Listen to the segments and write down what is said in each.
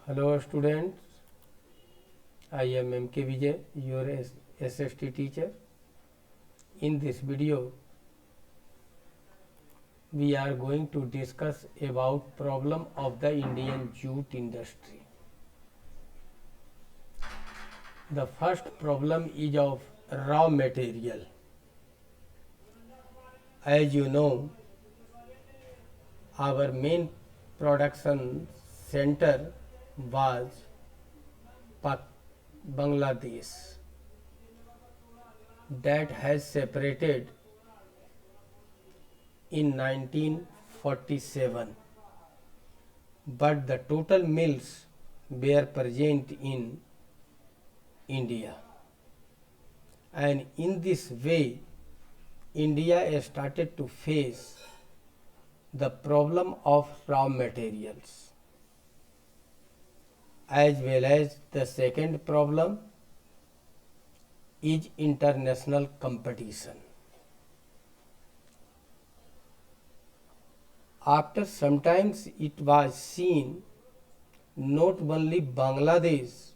Hello students, I am MK Vijay, your SST teacher. In this video, we are going to discuss about problem of the Indian jute industry. The first problem is of raw material. As you know, our main production center was Bangladesh, that has separated in 1947, but the total mills were present in India, and in this way India started to face the problem of raw materials. As well as the second problem is international competition. After sometimes it was seen not only Bangladesh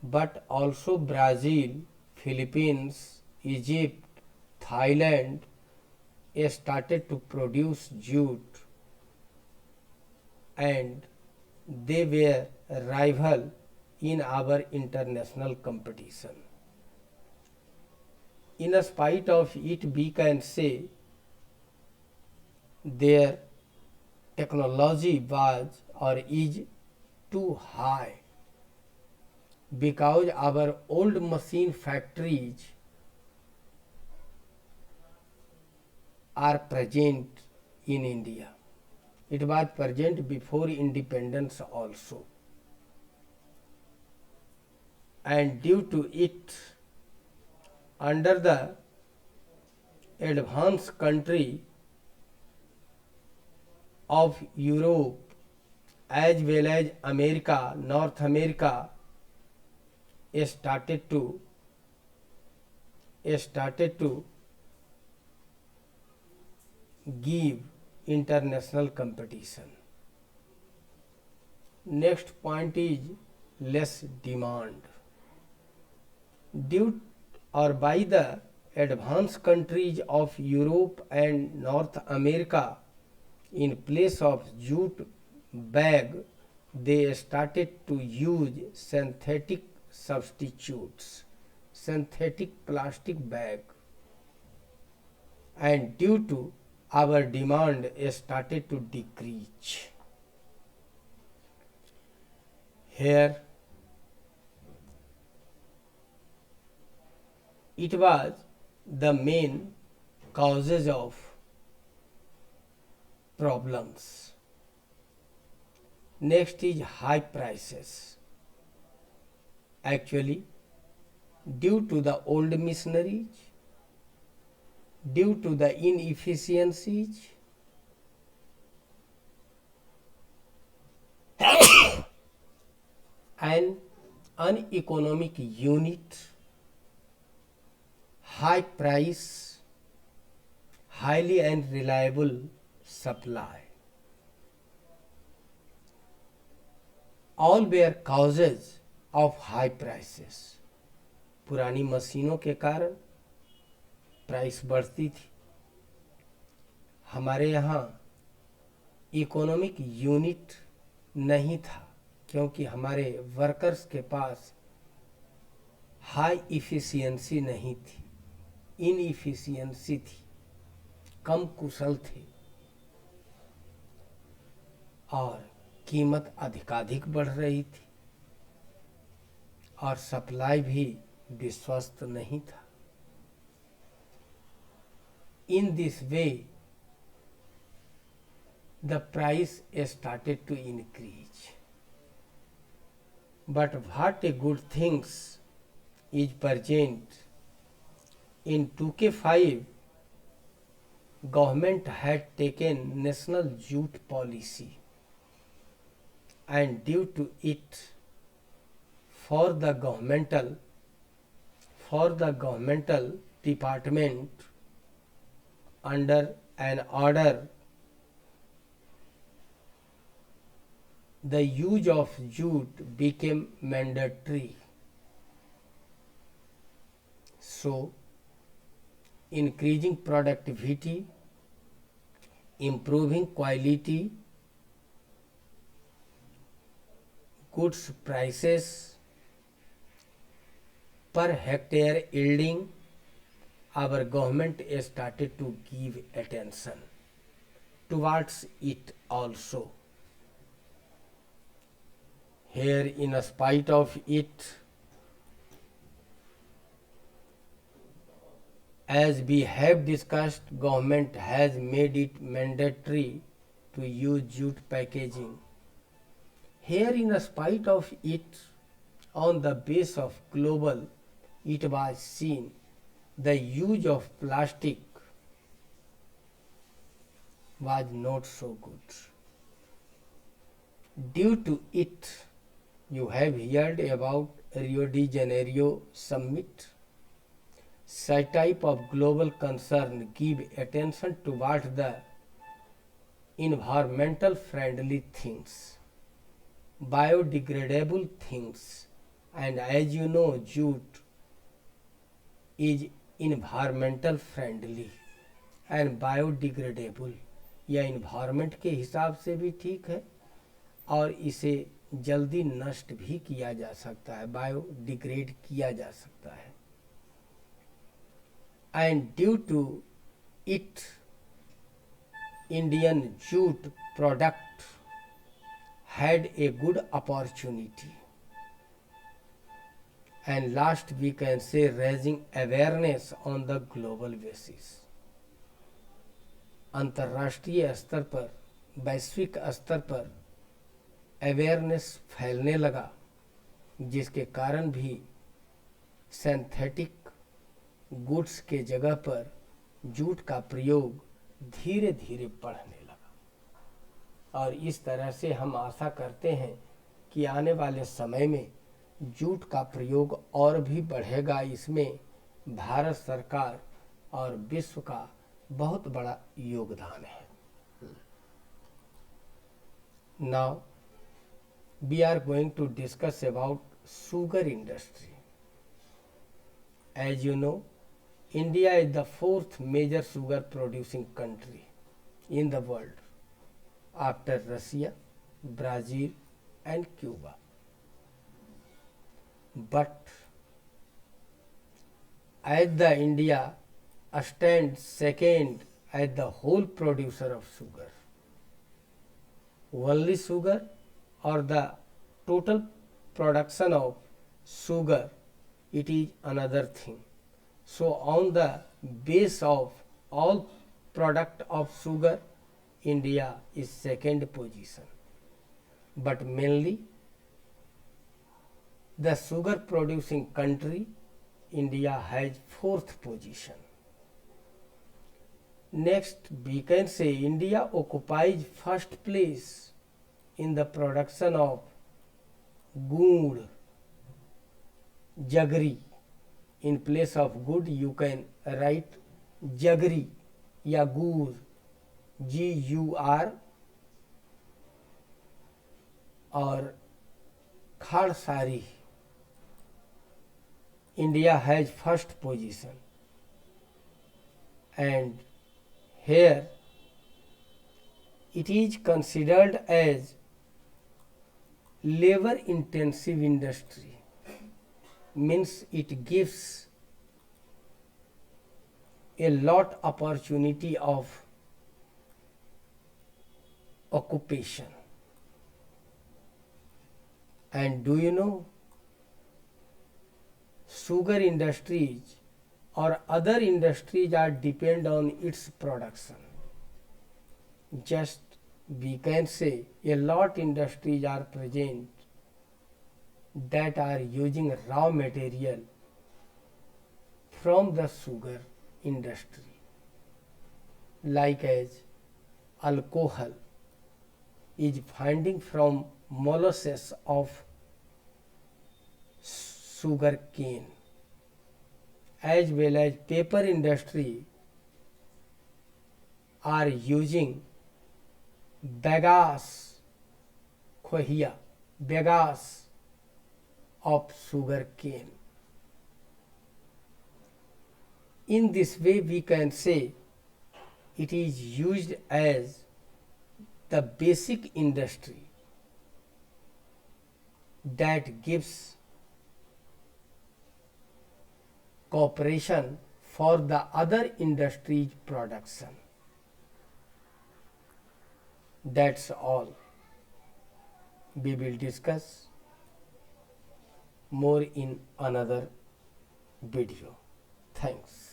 but also Brazil, Philippines, Egypt, Thailand started to produce jute, and they were rival in our international competition. In spite of it, we can say their technology was or is too high, because our old machine factories are present in India. It was present before independence also, and due to it, under the advanced country of Europe as well as America, North America started to give international competition. Next point is less demand. Due or by the advanced countries of Europe and North America, in place of jute bag, they started to use synthetic substitutes, synthetic plastic bag, and due to our demand started to decrease. Here it was the main causes of problems. Next is high prices. Actually, due to the old machineries, due to the inefficiencies, and uneconomic unit, high price, highly unreliable supply, all were causes of high prices. पुरानी मशीनों के कारण price बढ़ती थी. हमारे यहाँ economic unit नहीं था, क्योंकि हमारे वर्कर्स के पास हाई इफिशियंसी नहीं थी, इनइफिशियंसी थी, कम कुशल थे, और कीमत अधिकाधिक बढ़ रही थी, और सप्लाई भी विश्वस्त नहीं था. In this way, the price started to increase. But what a good things is present in 2K5, government had taken national jute policy, and due to it, for the governmental department, under an order the use of jute became mandatory. So, increasing productivity, improving quality, goods prices per hectare yielding, our government started to give attention towards it also. Here, in spite of it, as we have discussed, government has made it mandatory to use jute packaging. Here, in spite of it, on the base of global, it was seen the use of plastic was not so good. Due to it, you have heard about Rio de Janeiro summit. Such type of global concern give attention towards the environmental friendly things, biodegradable things, and as you know, jute is environmental friendly and biodegradable. यह environment के हिसाब से भी ठीक है और इसे जल्दी नष्ट भी किया जा सकता है, बायोडिग्रेड किया जा सकता है. And due to it, Indian jute product had a good opportunity. And last we can say raising awareness on the global basis. अंतर्राष्ट्रीय स्तर पर, वैश्विक स्तर पर अवेयरनेस फैलने लगा, जिसके कारण भी सिंथेटिक गुड्स के जगह पर जूट का प्रयोग धीरे धीरे बढ़ने लगा. और इस तरह से हम आशा करते हैं कि आने वाले समय में जूट का प्रयोग और भी बढ़ेगा. इसमें भारत सरकार और विश्व का बहुत बड़ा योगदान है. Now we are going to discuss about sugar industry. As you know, India is the fourth major sugar producing country in the world after Russia, Brazil and Cuba. But as the India stands second as the whole producer of sugar, only sugar or the total production of sugar, it is another thing. So on the base of all product of sugar, India is second position. But mainly the sugar producing country, India has fourth position. Next we can say India occupies first place in the production of gur, jaggery. In place of good you can write jaggery या gur, GUR, और खाड़ सारी. India has first position, and here it is considered as labor intensive industry, means it gives a lot opportunity of occupation. And do you know, sugar industries or other industries are depend on its production. Just we can say a lot industries are present that are using raw material from the sugar industry, like as alcohol is finding from molasses of sugar cane, as well as paper industry are using bagasse khohia, bagasse of sugar cane. In this way, we can say it is used as the basic industry that gives cooperation for the other industries production. That's all. We will discuss more in another video. Thanks.